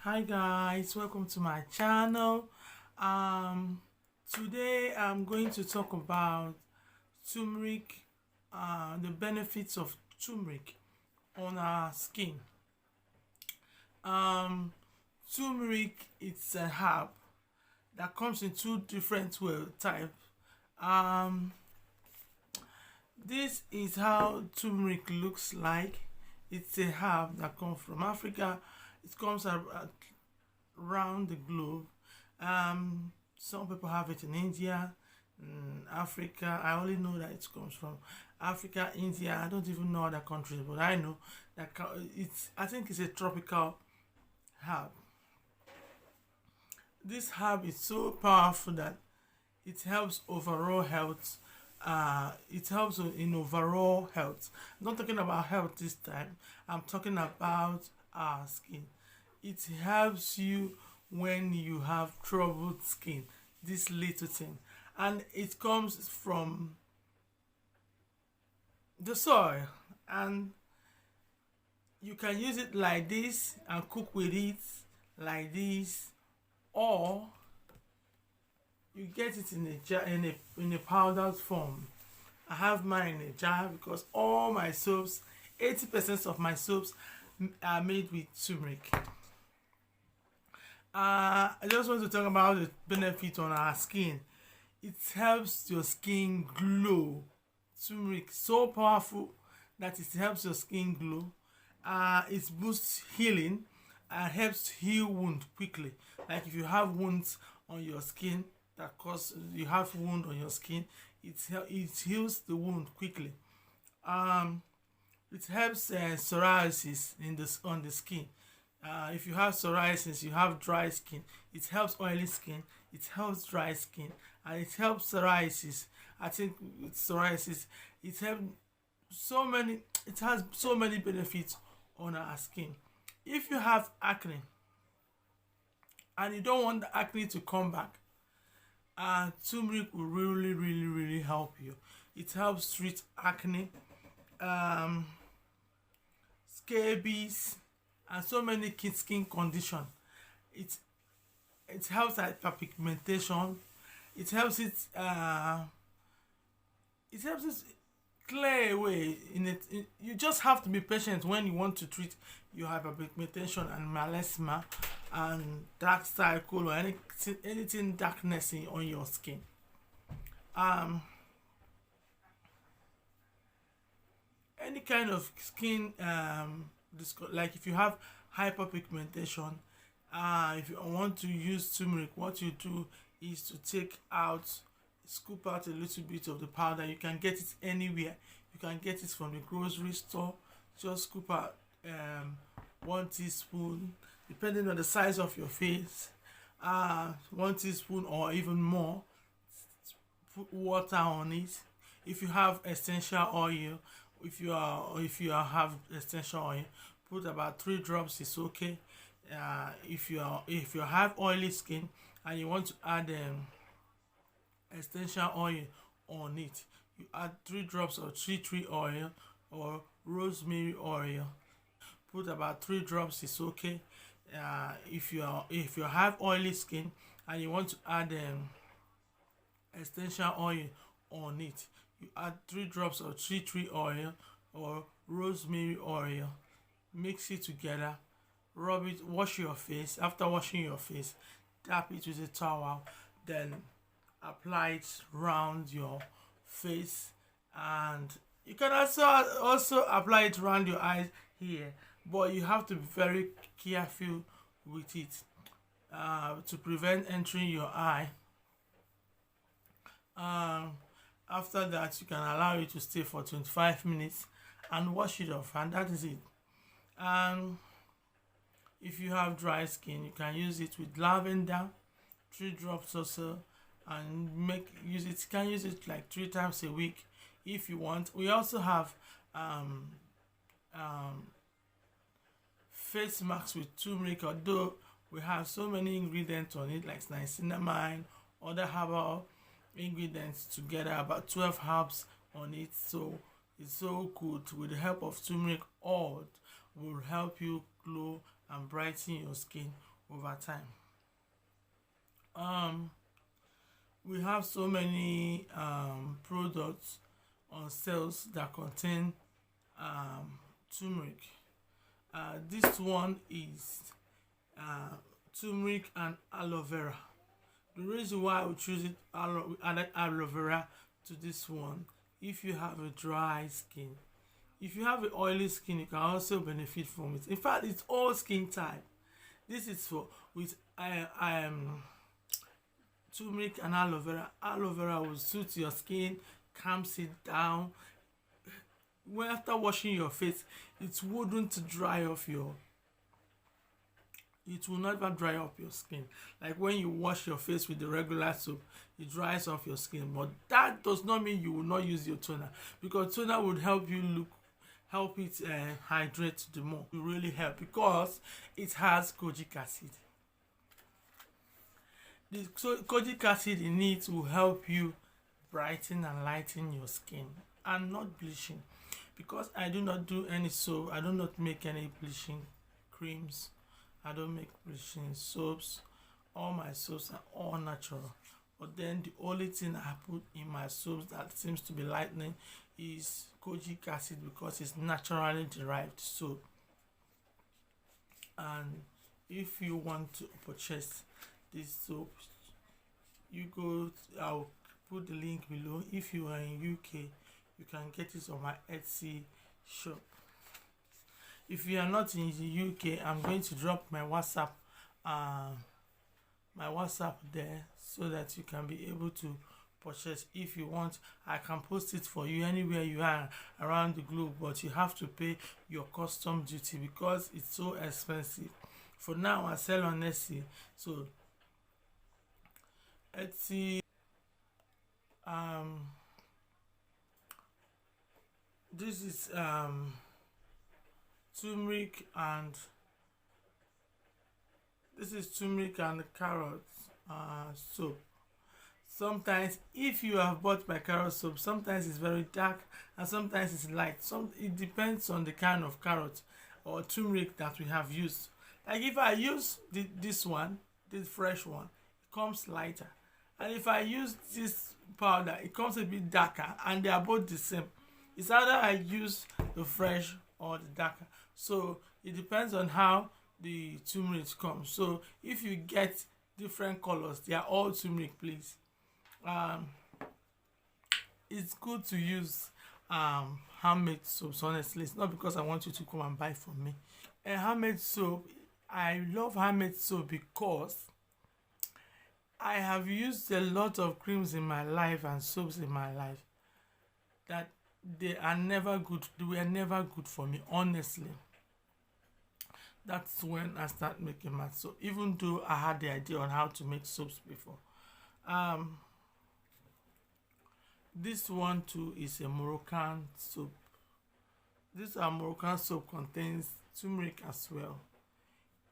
Hi guys, welcome to my channel. Today I'm going to talk about turmeric, the benefits of turmeric on our skin. um Turmeric, it's a herb that comes in two different types. um this is how turmeric looks like. It's a herb that comes from Africa. It comes around the globe. Some people have it in India, Africa. I only know that it comes from Africa, India. I don't even know other countries, but I know that it's. I think it's a tropical herb. This herb is so powerful that it helps overall health. It helps in overall health. I'm not talking about health this time. I'm talking about our skin. It helps you when you have troubled skin. This little thing, and it comes from the soil, and you can use it like this and cook with it like this, or you get it in a jar, in a powdered form. I have mine in a jar because all my soaps, 80% of my soaps are made with turmeric. I just want to talk about the benefit on our skin. It helps your skin glow. Turmeric so powerful that it helps your skin glow. It boosts healing and helps heal wound quickly. Like if you have wounds on your skin that cause you have wound on your skin, it heals the wound quickly. It helps psoriasis on the skin. If you have psoriasis, you have dry skin. It helps oily skin. It helps dry skin, and it helps psoriasis. I think with psoriasis, it helps so many. It has so many benefits on our skin. If you have acne and you don't want the acne to come back, turmeric will really help you. It helps treat acne, scabies, and so many skin condition. It helps hyperpigmentation. It helps it clear away you just have to be patient when you want to treat your hyperpigmentation and melasma and dark circle or anything darkness on your skin. Any kind of skin, like if you have hyperpigmentation, if you want to use turmeric, what you do is to scoop out a little bit of the powder. You can get it anywhere. You can get it from the grocery store. Just scoop out 1 teaspoon, depending on the size of your face. 1 teaspoon or even more. Put water on it. If you have essential oil, if you have essential oil, put about 3 drops is okay. If you have oily skin and you want to add essential oil on it, you add 3 drops of tea tree oil or rosemary oil. Put about 3 drops is okay. If you have oily skin and you want to add essential oil on it, you add 3 drops of tea tree oil or rosemary oil. Mix it together, rub it, wash your face. After washing your face, tap it with a towel, then apply it around your face, and you can also apply it around your eyes here, but you have to be very careful with it to prevent entering your eye. After that, you can allow it to stay for 25 minutes and wash it off, and that is it. If you have dry skin, you can use it with lavender, 3 drops or so, and use it. You can use it like 3 times a week if you want. We also have face masks with turmeric, although we have so many ingredients on it like niacinamide, other herbal ingredients together, about 12 herbs on it. So it's so good. With the help of turmeric, all will help you glow and brighten your skin over time. um we have so many products on sales that contain turmeric. This one is uh, turmeric and aloe vera. The reason why I would choose it, added aloe vera to this one, if you have a dry skin. If you have an oily skin, you can also benefit from it. In fact, it's all skin type. This is for with turmeric and aloe vera. Aloe vera will suit your skin, calms it down. When after washing your face, it wouldn't dry off your. It will never dry up your skin. Like when you wash your face with the regular soap, it dries off your skin. But that does not mean you will not use your toner, because toner would help you help it hydrate the more. It will really help because it has kojic acid. The kojic acid in it will help you brighten and lighten your skin and not bleaching. Because I do not do any soap, I do not make any bleaching creams, I don't make bleaching soaps. All my soaps are all natural. But then the only thing I put in my soaps that seems to be lightening is kojic acid, because it's naturally derived soap. And if you want to purchase this soap, I'll put the link below. If you are in UK, you can get it on my Etsy shop. If you are not in the UK, I'm going to drop my WhatsApp there, so that you can be able to purchase. If you want, I can post it for you anywhere you are around the globe, but you have to pay your custom duty because it's so expensive. For now, I sell on Etsy. So Etsy, this is turmeric and carrot soap. Sometimes if you have bought my carrot soap, sometimes it's very dark and sometimes it's light. It depends on the kind of carrot or turmeric that we have used. Like if I use this one, this fresh one, it comes lighter. And if I use this powder, it comes a bit darker, and they are both the same. It's either I use the fresh or the darker. So it depends on how the turmeric comes. So if you get different colors, they are all turmeric, please. It's good to use handmade soaps. Honestly, it's not because I want you to come and buy from me. A handmade soap, I love handmade soap because I have used a lot of creams in my life and soaps in my life that they are never good. They were never good for me, honestly. That's when I started making my soap, even though I had the idea on how to make soaps before. This one too is a Moroccan soap. This Moroccan soap contains turmeric as well.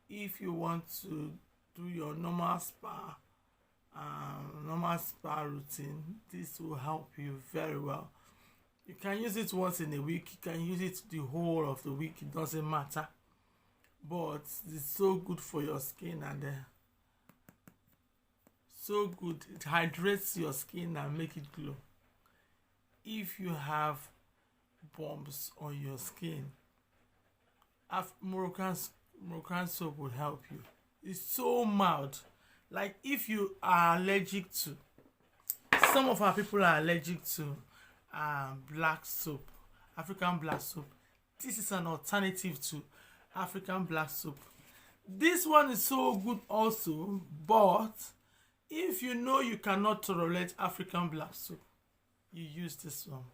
If you want to do your normal spa routine, this will help you very well. You can use it once in a week, you can use it the whole of the week, it doesn't matter. But it's so good for your skin, and so good. It hydrates your skin and make it glow. If you have bumps on your skin, Moroccan soap will help you. It's so mild. Like if you are allergic to, some of our people are allergic to black soap, African black soap. This is an alternative to African black soap. This one is so good also, but if you know you cannot tolerate African black soap, you use this one.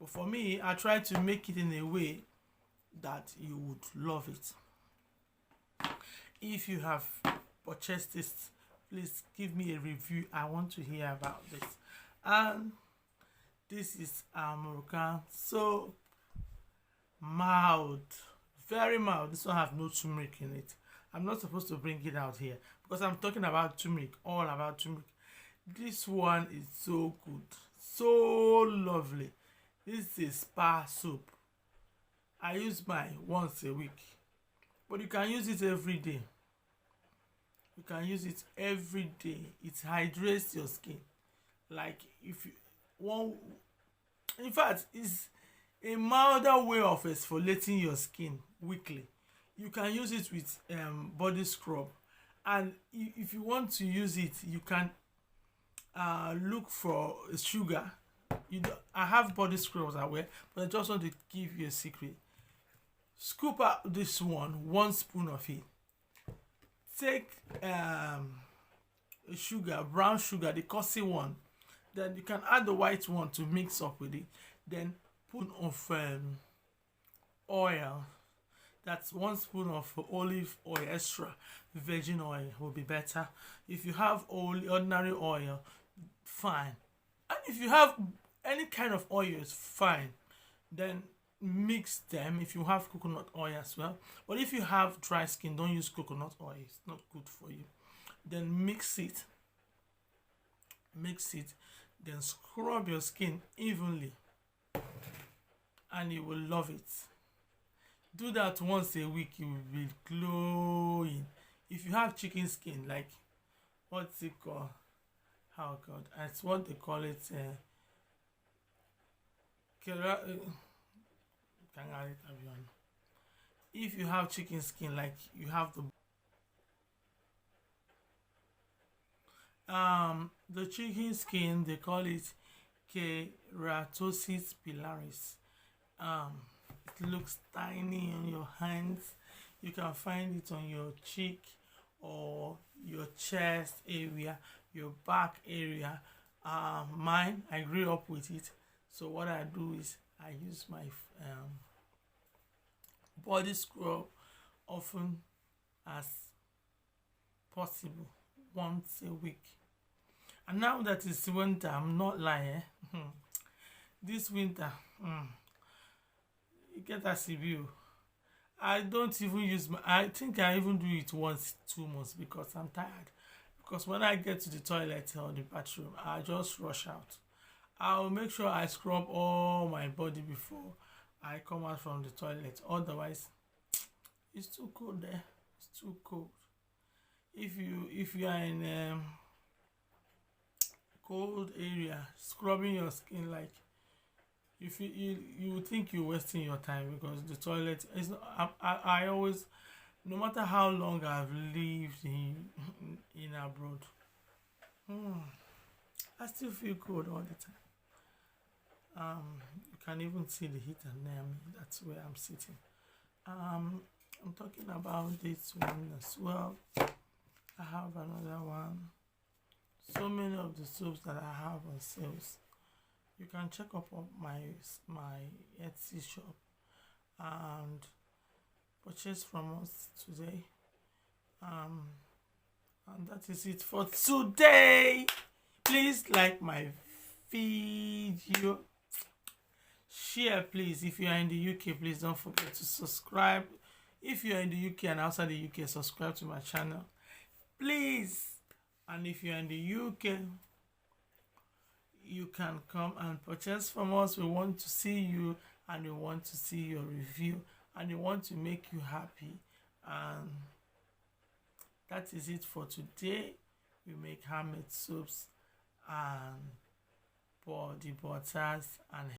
But for me, I try to make it in a way that you would love it. If you have purchased this, please give me a review. I want to hear about this. And this is Moroccan soap. Mild, very mild. This one has no turmeric in it. I'm not supposed to bring it out here because I'm talking about turmeric, all about turmeric. This one is so good, so lovely. This is spa soap. I use mine once a week, but you can use it every day. You can use it every day. It hydrates your skin. Like if you want, in fact, it's a milder way of exfoliating your skin weekly. You can use it with body scrub, and if you want to use it, you can look for sugar. I have body scrubs I wear, but I just want to give you a secret. Scoop out this one spoon of it. Take sugar, brown sugar, the coarse one. Then you can add the white one to mix up with it. Then spoon of oil. That's 1 spoon of olive oil, extra virgin oil will be better. If you have ordinary oil, fine. And if you have any kind of oil, it's fine. Then mix them. If you have coconut oil as well, but if you have dry skin, don't use coconut oil. It's not good for you. Then mix it, then scrub your skin evenly, and you will love it. Do that once a week, you will be glowing. If you have chicken skin, like what's it called? Oh God, it's what they call it. If you have chicken skin, like you have the chicken skin, they call it keratosis pilaris. It looks tiny on your hands. You can find it on your cheek or your chest area, your back area. Mine, I grew up with it. So what I do is I use my body scrub often as possible, once a week. And now that it's winter, I'm not lying. This winter, you get a view. I don't even use I think I even do it once 2 months because I'm tired. Because when I get to the toilet or the bathroom, I just rush out. I'll make sure I scrub all my body before I come out from the toilet. Otherwise, it's too cold there. It's too cold. If you are in cold area, scrubbing your skin, like you would think you're wasting your time, because the toilet is not, I always, no matter how long I've lived in abroad, I still feel cold all the time. You can even see the heat near me. That's where I'm sitting. I'm talking about this one as well. I have another one. So many of the soaps that I have on sales. You can check up on my Etsy shop and purchase from us today. And that is it for today. Please like my video. Share, please. If you are in the UK, please don't forget to subscribe. If you are in the UK and outside the UK, subscribe to my channel, please. And if you are in the UK, you can come and purchase from us. We want to see you, and we want to see your review, and we want to make you happy. And that is it for today. We make handmade soaps and body butters and